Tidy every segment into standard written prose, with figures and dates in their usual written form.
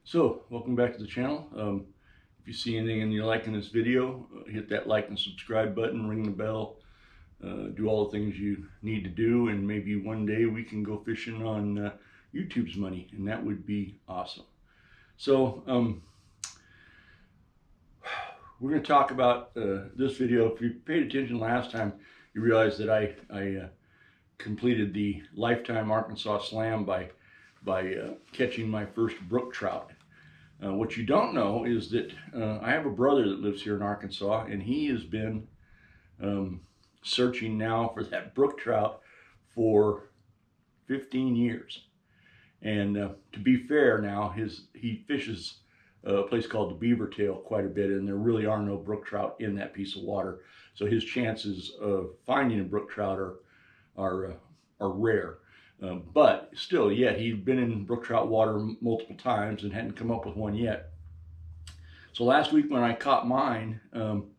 So, welcome back to the channel. If you see anything and you're liking this video, hit that like and subscribe button, ring the bell, do all the things you need to do, and maybe one day we can go fishing on YouTube's money, and that would be awesome. So, we're going to talk about this video. If you paid attention last time, you realized that I completed the Lifetime Arkansas Slam by catching my first brook trout. What you don't know is that I have a brother that lives here in Arkansas, and he has been searching now for that brook trout for 15 years. And to be fair now, he fishes a place called the Beaver Tail quite a bit, and there really are no brook trout in that piece of water. So his chances of finding a brook trout are rare. But still, yet he'd been in brook trout water multiple times and hadn't come up with one yet. So last week when I caught mine, and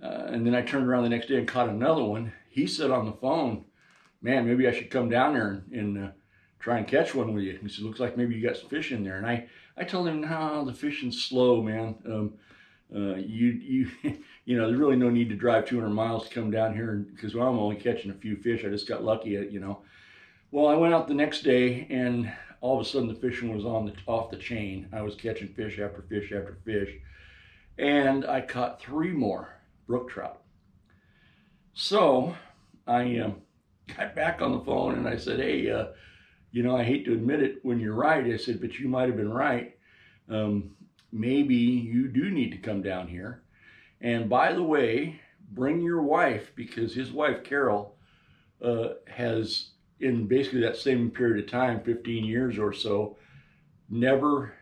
then I turned around the next day and caught another one, he said on the phone, "Man, maybe I should come down there and try and catch one with you." He said, "Looks like maybe you got some fish in there." And I told him, "No, the fishing's slow, man. You know, there's really no need to drive 200 miles to come down here, because I'm only catching a few fish. I just got lucky, you know." Well, I went out the next day, and all of a sudden the fishing was off the chain. I was catching fish after fish after fish, and I caught 3 more brook trout. So I got back on the phone and I said, "Hey, you know, I hate to admit it when you're right." I said, "But you might have been right. Maybe you do need to come down here. And by the way, bring your wife, because his wife, Carol, has, in basically that same period of time, 15 years or so, never,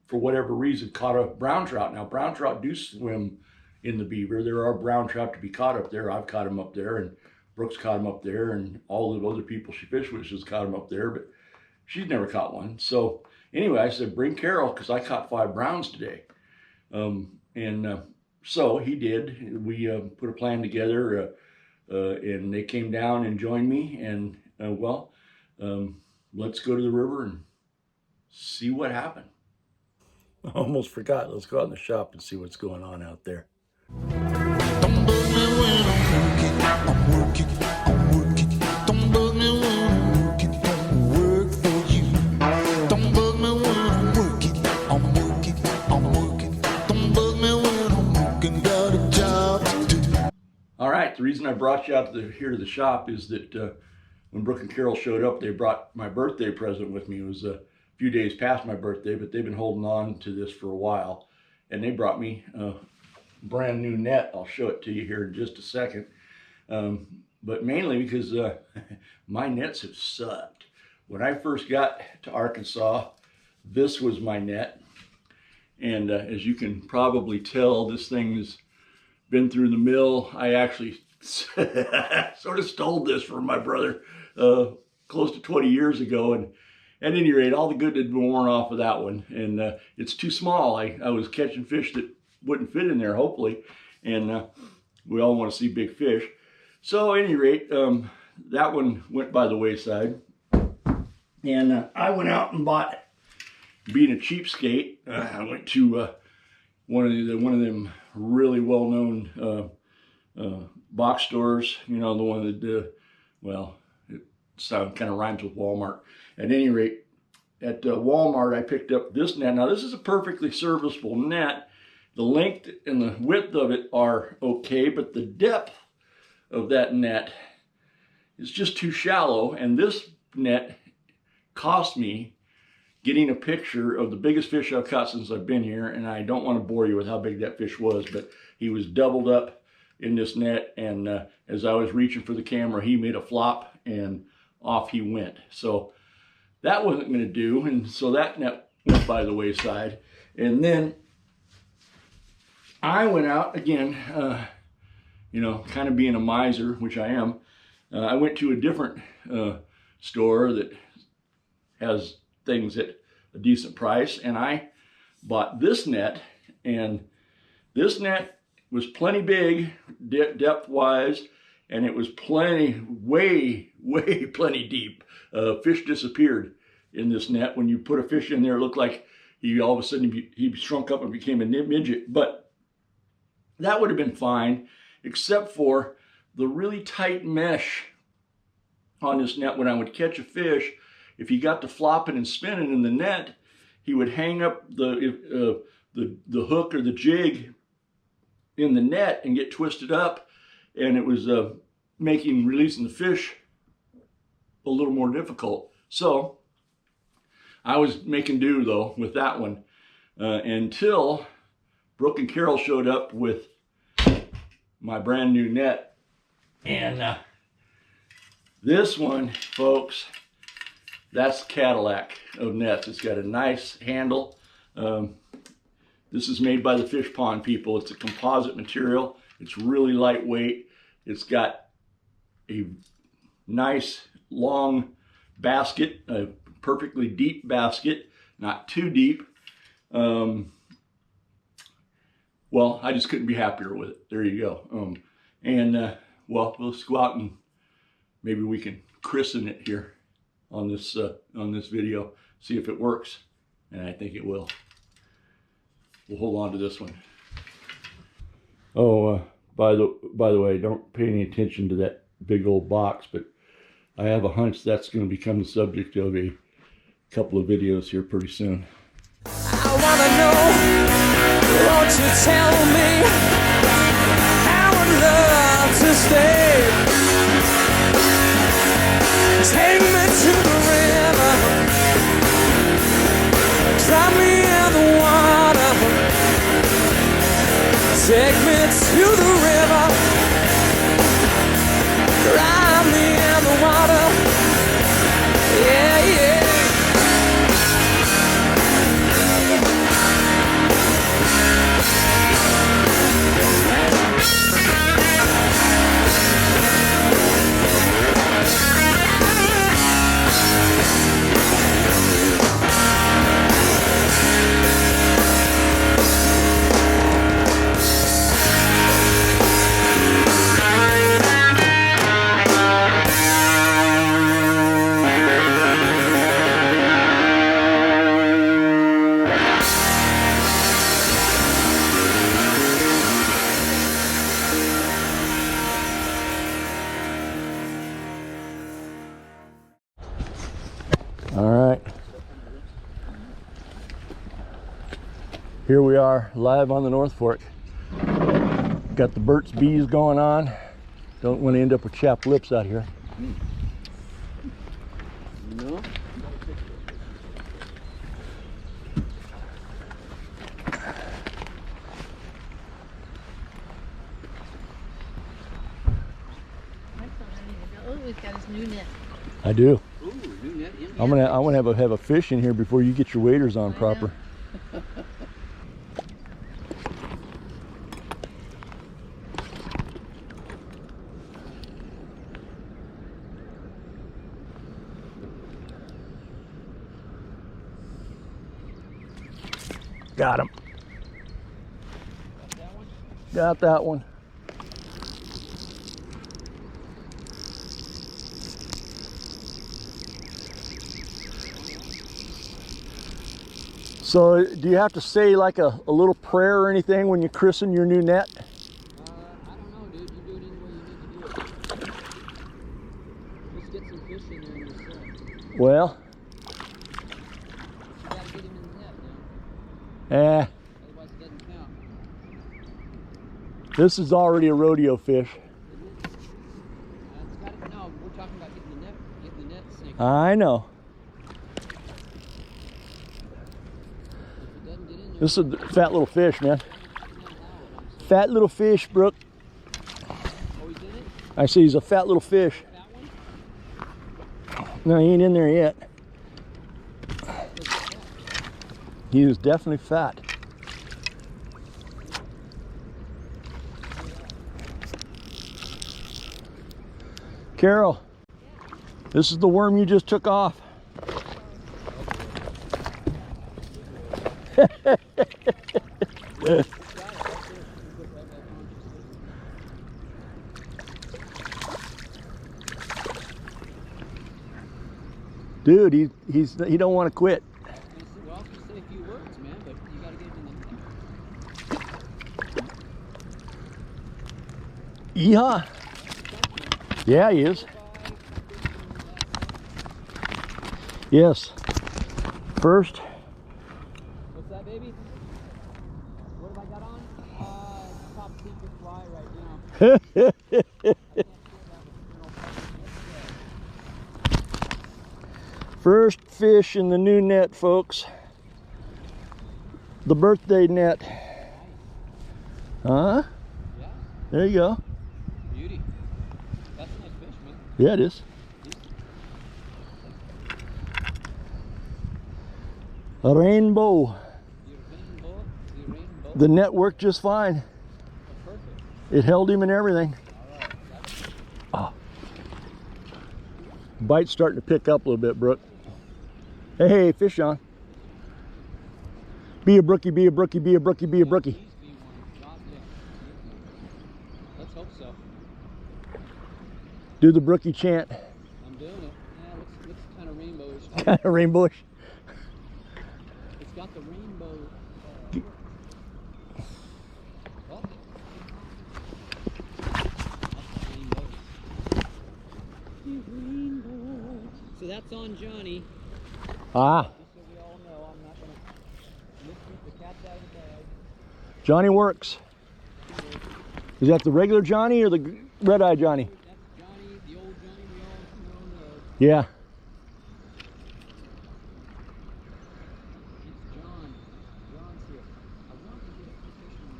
for whatever reason, caught a brown trout." Now, brown trout do swim in the Beaver. There are brown trout to be caught up there. I've caught them up there, and Brooks caught them up there, and all the other people she fished with has caught them up there, but she's never caught one. So anyway, I said, "Bring Carol, because I caught 5 browns today." So he did. We put a plan together, and they came down and joined me, and let's go to the river and see what happened. I almost forgot. Let's go out in the shop and see what's going on out there. Don't bug me when I'm working, I'm working. Don't bug me when I'm working, work for you. Don't bug me when I'm working, I'm working, I'm working. Don't bug me when I'm working, got a job to do. All right, the reason I brought you out here to the shop is that when Brooke and Carol showed up, they brought my birthday present with me. It was a few days past my birthday, but they've been holding on to this for a while. And they brought me a brand new net. I'll show it to you here in just a second. But mainly because my nets have sucked. When I first got to Arkansas, this was my net. And as you can probably tell, this thing has been through the mill. I actually sort of stole this from my brother close to 20 years ago, and at any rate, all the good had been worn off of that one, and it's too small. I was catching fish that wouldn't fit in there, hopefully, and we all want to see big fish. So at any rate, that one went by the wayside, and I went out and bought, being a cheapskate, I went to one of them really well-known box stores, you know, the one that, well, it kind of rhymes with Walmart. At any rate, at Walmart, I picked up this net. Now, this is a perfectly serviceable net. The length and the width of it are okay, but the depth of that net is just too shallow. And this net cost me, getting a picture of the biggest fish I've caught since I've been here, and I don't want to bore you with how big that fish was, but he was doubled up in this net, and as I was reaching for the camera, he made a flop, and off he went. So that wasn't going to do, and so that net went by the wayside. And then I went out again, you know, kind of being a miser, which I am. I went to a different store that has things at a decent price, and I bought this net, and this net was plenty big depth wise, and it was plenty, way plenty deep. Fish disappeared in this net. When you put a fish in there, it looked like he all of a sudden he shrunk up and became a midget. But that would have been fine, except for the really tight mesh on this net. When I would catch a fish, if he got to flopping and spinning in the net, he would hang up the hook or the jig in the net and get twisted up, and it was making releasing the fish a little more difficult. So I was making do though with that one until Brook and Carol showed up with my brand new net. And this one, folks, that's Cadillac of nets. It's got a nice handle. This is made by the fish pond people. It's a composite material. It's really lightweight. It's got a nice long basket, a perfectly deep basket, not too deep. Well, I just couldn't be happier with it. There you go. Well, let's go out and maybe we can christen it here on this video, see if it works, and I think it will. We'll hold on to this one. Oh, by the way, don't pay any attention to that big old box, but I have a hunch that's going to become the subject of a couple of videos here pretty soon. I wanna know, won't you tell me, I would love to stay. Take me to the river, drop me in the water. Take me to the river, drop me in the water. Yeah, yeah. All right, here we are live on the Norfork. Got the Burt's Bees going on. Don't want to end up with chapped lips out here. No. Oh, he's got his new net. I do. Ooh, new net. I'm gonna have a fish in here before you get your waders on proper. Got him. Got that one. So do you have to say like a little prayer or anything when you christen your new net? I don't know, dude. You do it any way you need to do it. Let's get some fish in there yourself. Well, You gotta get him in the net now. eh, Otherwise it doesn't count. this is already a rodeo fish. Isn't it? No, we're talking about getting the net synced. I know. If it doesn't get in there, This is a fat little fish, man. Fat little fish, Brook. oh, he's in it? I see he's a fat little fish. That one? No, he ain't in there yet. He is definitely fat. Carol, this is the worm you just took off. Dude, he don't want to quit. I said, well, I was gonna say a few words, man, but you gotta get him in the net. Yeehaw. Yeah, he is. Yes. First. What's that, baby? What have I got on? Top secret fly right now. First fish in the new net, folks. The birthday net. Huh? Yeah, There you go. beauty. That's a nice fish, man. Yeah, it is. A rainbow. The net worked just fine. Perfect. It held him and everything. Oh. Bite's starting to pick up a little bit, Brook. Hey, fish on. Be a brookie, be a brookie, be a brookie, be a brookie. Let's hope so. Do the brookie chant. I'm doing it. Yeah, looks kind of rainbowish. Kind of rainbowish. It's got the rainbow. So that's on Johnny. Ah, Just so we all know, I'm not gonna keep the cat out of the bag. Johnny works. Is that the regular Johnny or the red-eye Johnny? That's Johnny, the old Johnny we all know and love. Yeah. It's John. John's here. I want to get a position.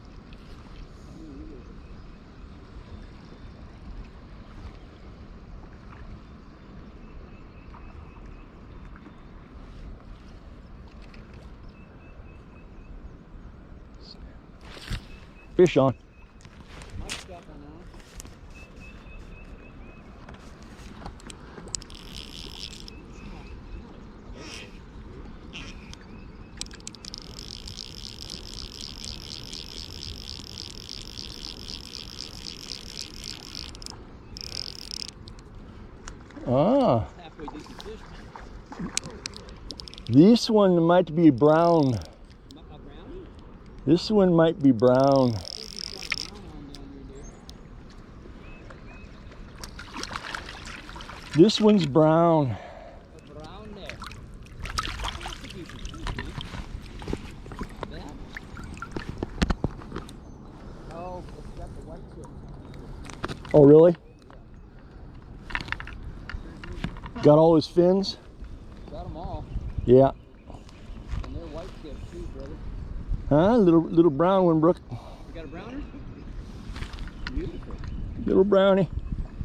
Fish on. My stuff on that. Ah, Halfway decent fish. this one might be brown. A brownie? This one might be brown. This one's brown. Brown there. That's a decent fish, man. That? Oh, it's got the white tip. Oh, really? Got all his fins? Got them all. Yeah. And they're white tip too, brother. Huh? Little brown one, Brook. You got a browner? Beautiful. Little brownie.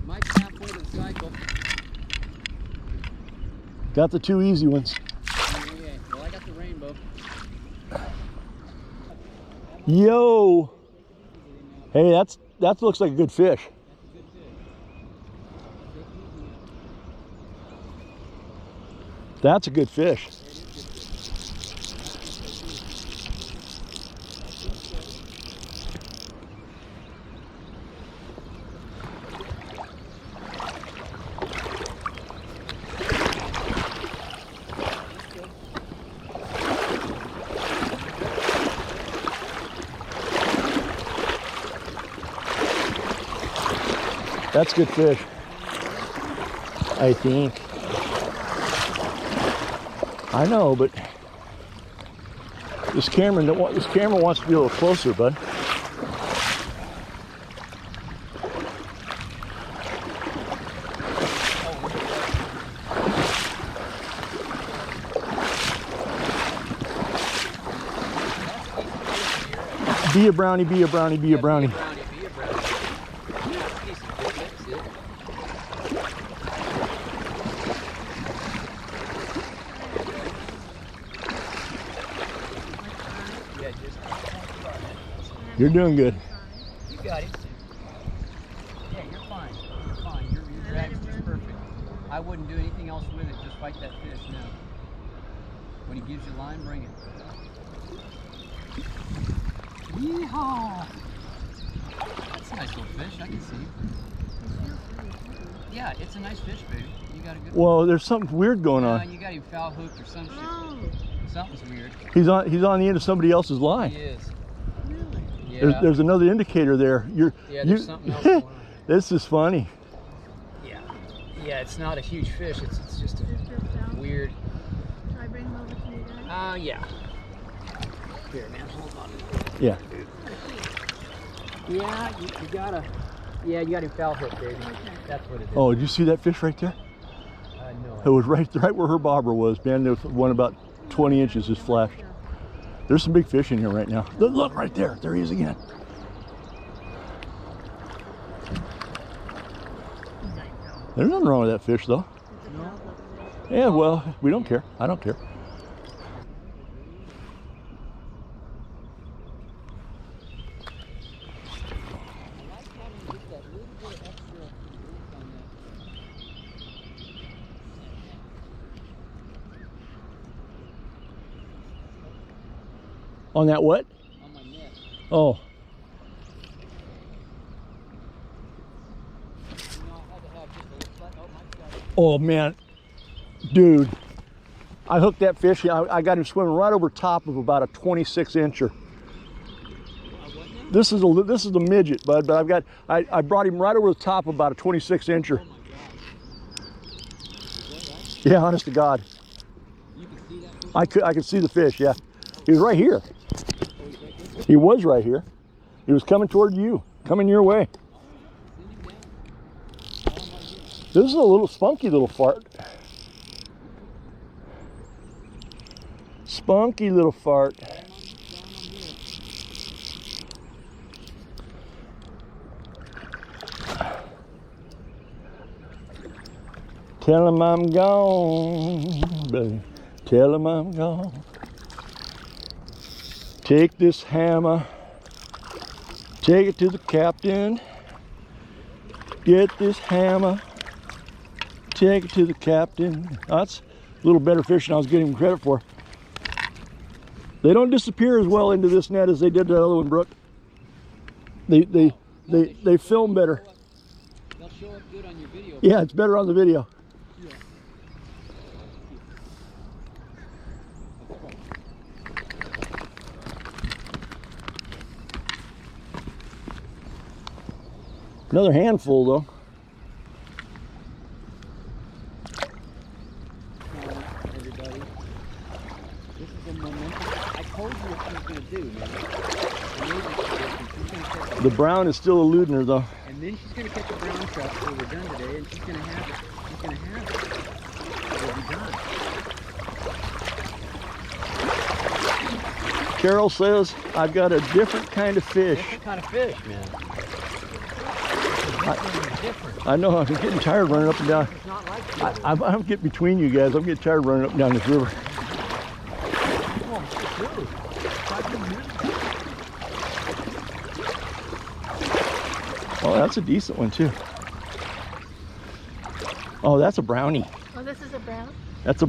Mike's halfway to the cycle. Got the two easy ones. Yeah, well, I got the rainbow. Yo. Hey, that looks like a good fish. That's a good fish. That's good fish, I think. I know, but this camera wants to be a little closer, bud. Be a brownie, be a brownie, be a brownie. You're doing good. You got it. Yeah, you're fine. You're fine. Your drag's just perfect. I wouldn't do anything else with it. Just fight that fish now. When he gives you line, bring it. Yeehaw! That's a nice little fish. I can see. Yeah, it's a nice fish, baby. You got a good Well, there's something weird going one. on. You got him foul hooked or some shit. Oh, Something's weird. He's on the end of somebody else's line. He is. really? Yeah. There's another indicator there. Yeah, there's something else going on. This is funny. Yeah. Yeah, it's not a huge fish. It's just Is this foul? weird. Should I bring him over to you guys? Yeah. Here, man, hold on. Yeah. Yeah, you gotta. Yeah, you got him foul hooked, baby. Okay. That's what it is. Oh, did you see that fish right there? No. It was right where her bobber was, man. There was one about 20 inches just flashed. There's some big fish in here right now. Look right there. There he is again. There's nothing wrong with that fish, though. Yeah, well, we don't care. I don't care. On that what? On my net. Oh. Oh man, dude, I hooked that fish. I got him swimming right over top of about a 26 incher. This is the midget, bud. But I brought him right over the top of about a 26 incher. Yeah, honest to God. You can see that fish? I could see the fish. Yeah, he was right here. He was right here. He was coming toward you, coming your way. This is a little spunky little fart. Spunky little fart. Tell him I'm gone, baby. Tell him I'm gone. Take this hammer, take it to the captain. Get this hammer, take it to the captain. That's a little better fish than I was getting credit for. They don't disappear as well into this net as they did the other one, Brook. They film better. They'll show up good on your video. Yeah, it's better on the video. Another handful though. Everybody, this is a momentum. I told you what she was going to do, man. She's gonna catch The brown is still eluding her though. and then she's going to catch a brown trout before we're done today, and she's going to have it. She's going to have it. It'll be done. Carol says, I've got a different kind of fish. Different kind of fish, man. Different. I know, I'm getting tired running up and down. It's not like that. I'm getting between you guys. I'm getting tired running up and down this river. Oh, that's a decent one too. Oh, that's a brownie. Oh, this is a brown? That's a,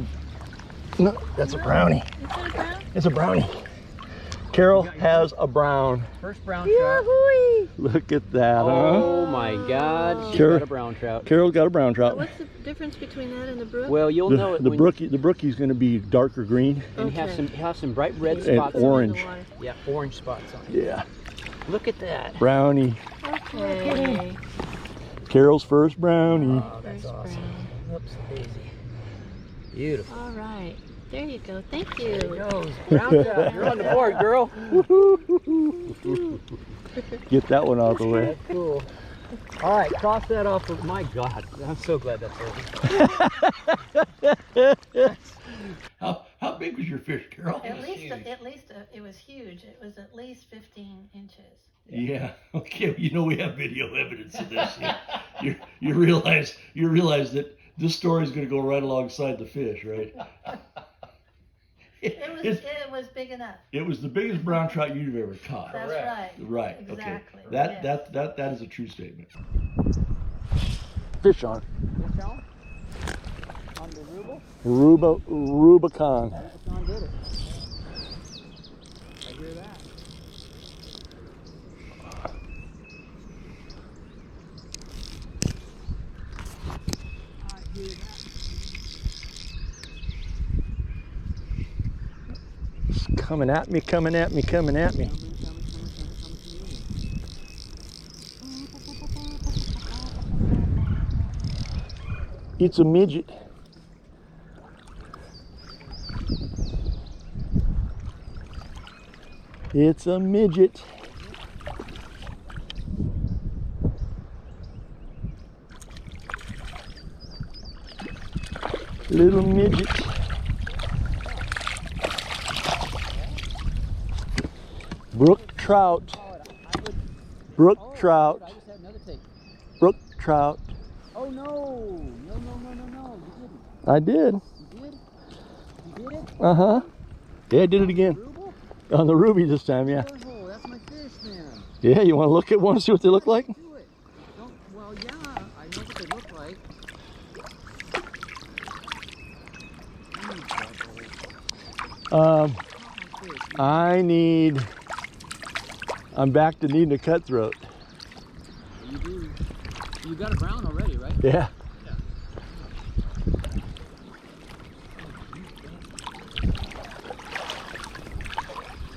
no, that's a brownie. Is that a brown? It's a brownie. Carol has a brown. First brown trout. Yahoo! Look at that, huh? Oh my God, she's Carol- got a brown trout. Carol got a brown So trout. what's the difference between that and the brook? Well, you'll know it The when brookie's going to be darker green. and Okay. have some bright red And spots. on it. orange. Yeah, orange spots on it. Yeah, Look at that. brownie. Okay. Carol's first brownie. Oh, that's First awesome. brown. Oops, daisy. Beautiful. All right. There you go. Thank you. There it goes. Brown trout. You're on the board, girl. Get that one out of the way. That's cool. All right, cross that off. My God, I'm so glad that's over. How big was your fish, Carol? At least it was huge. It was at least 15 inches. Yeah. Okay. You know we have video evidence of this. You realize that this story is going to go right alongside the fish, right? It was big enough. It was the biggest brown trout you've ever caught. That's right. Right. Exactly. Okay. Yes. That is a true statement. Fish on. What's on? On the ruble? Rubicon. John did it. I hear that. Coming at me, coming at me, coming at me. Coming to you. It's a midget. It's a midget. Little midget. Brook trout. Brook trout. I just had another take. Brook trout. Oh no! No! You didn't. I did. You did? You did it? Uh-huh. Yeah, I did it again. Ruble? On the ruby this time, yeah. Oh, that's my fish, man. Yeah, you want to look at one, see what they look like? Do it. Don't, well, yeah, I know what they look like. I'm back to needing a cutthroat. You do. You got a brown already, right? Yeah.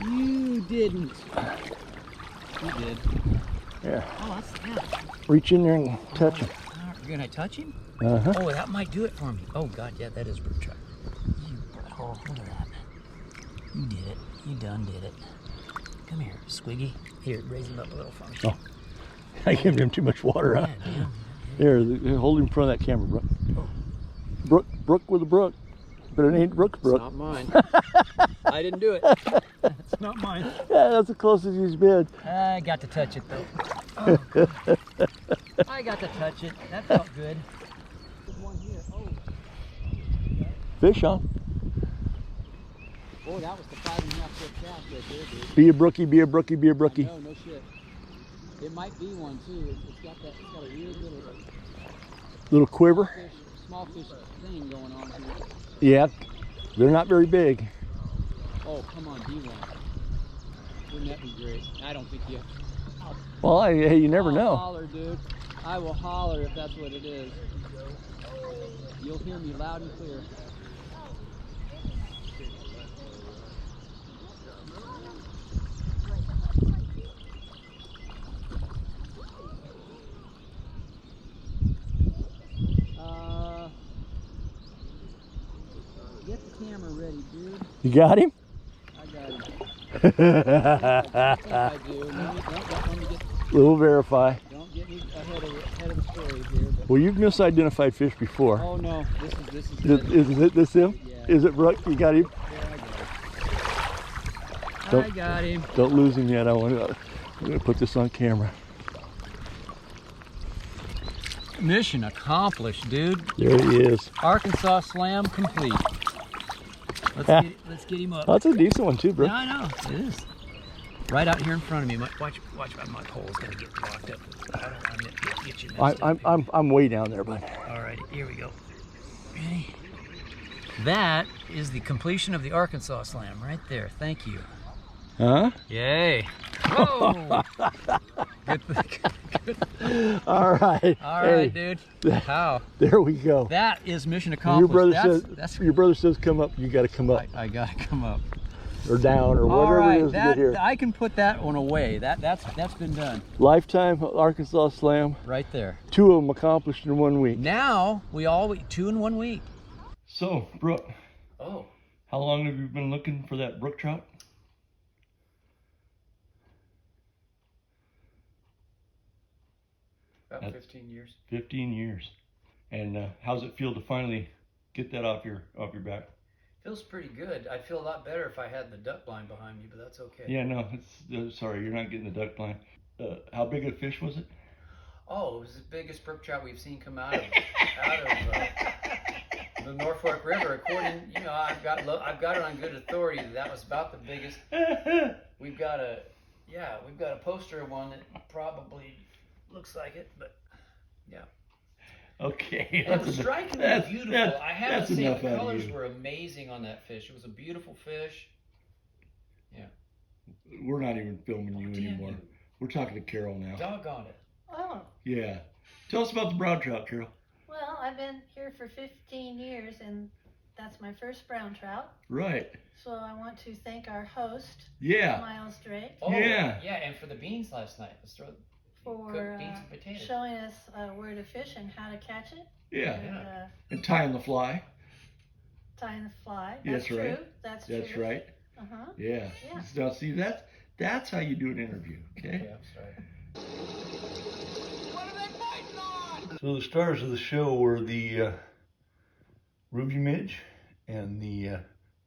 You didn't. You did. Yeah. Oh, yeah. Reach in there and touch him. You're gonna touch him? Uh-huh. Oh, that might do it for me. Oh God, yeah, that is Brook trout. Oh, look at that. You did it. You done did it. Come here, Squiggy. Here, raise him up a little for me. Oh. I gave him too much water, huh? Yeah. Here, hold him in front of that camera, Brook. Oh. Brook with a brook. But it ain't Brook's brook. It's not mine. I didn't do it. It's not mine. Yeah, that's the closest he's been. I got to touch it though. Oh, God. I got to touch it. That felt good. There's one here. Oh. Fish, huh? Oh, that was the 5.5-foot cast right there, dude. Be a brookie, be a brookie, be a brookie. No, no shit. It might be one too. It's got that. It's got a weird Little quiver. small fish thing going on here. Yeah, they're not very big. Oh, come on, be one. Wouldn't that be great? I don't think you. Well, hey, you never I'll know. Holler, dude. I will holler if that's what it is. You'll hear me loud and clear. Get the camera ready, dude. You got him? I got him. I think I do. Let me get. We'll verify. Don't get me ahead of the story here. But Well, you've misidentified fish before. oh no, this is. Isn't it this him? Yeah. Is it Brook? You got him? Yeah, I got him. Don't lose him yet. I'm gonna put this on camera. Mission accomplished, dude. There he is. Arkansas slam complete. Let's get him up. That's a decent one too, bro. Yeah, I know. It is. Right out here in front of me. Watch my mud hole is gonna get blocked up. I don't want to get you messed up. I'm way down there, bud. Alright, here we go. Ready? That is the completion of the Arkansas slam right there. Thank you. Huh? Yay. Whoa! All right. All Hey, right, dude. How? there we go. That is mission Your accomplished. brother That's says your brother says come up. You got to come up I gotta come up. or down or All whatever right, it is to get here. I can put that one away. That's been done Lifetime Arkansas Slam. right there. 2 of them accomplished in 1 week. Now we all 2 in 1 week. So, Brook, Oh, how long have you been looking for that brook trout? about 15 years. 15 years. And how's it feel to finally get that off your back? Feels pretty good. I'd feel a lot better if I had the duck blind behind me, but that's okay. Yeah, no, it's sorry, you're not getting the duck blind. How big a fish was it? Oh, it was the biggest brook trout we've seen come out of the Norfork River. According, I've got it on good authority that was about the biggest. We've got a poster of one that probably looks like it, but yeah. Okay. It was strikingly beautiful. I have to say, enough the out of colors you. were amazing on that fish. It was a beautiful fish. Yeah. We're not even filming you Damn anymore. you. We're talking to Carol now. Doggone it. Oh, Yeah. Tell us about the brown trout, Carol. well, I've been here for 15 years and that's my first brown trout. Right. So I want to thank our host, Yeah. Miles Drake, Oh, Yeah. yeah, and for the beans last night. Let's throw for cooked beans and potatoes. showing us where to fish and how to catch it. Yeah. And And tying the fly. tying the fly. Yes, That's true. right. That's That's true. right. Uh-huh. Yeah. Yeah. Now see, that's how you do an interview. Okay. Yeah, sorry. So the stars of the show were the ruby midge and the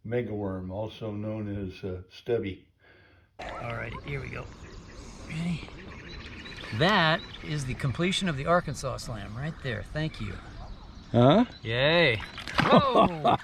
megaworm, also known as stubby. All right, here we go. Ready? That is the completion of the Arkansas Slam right there. Thank you. Huh? Yay. Whoa!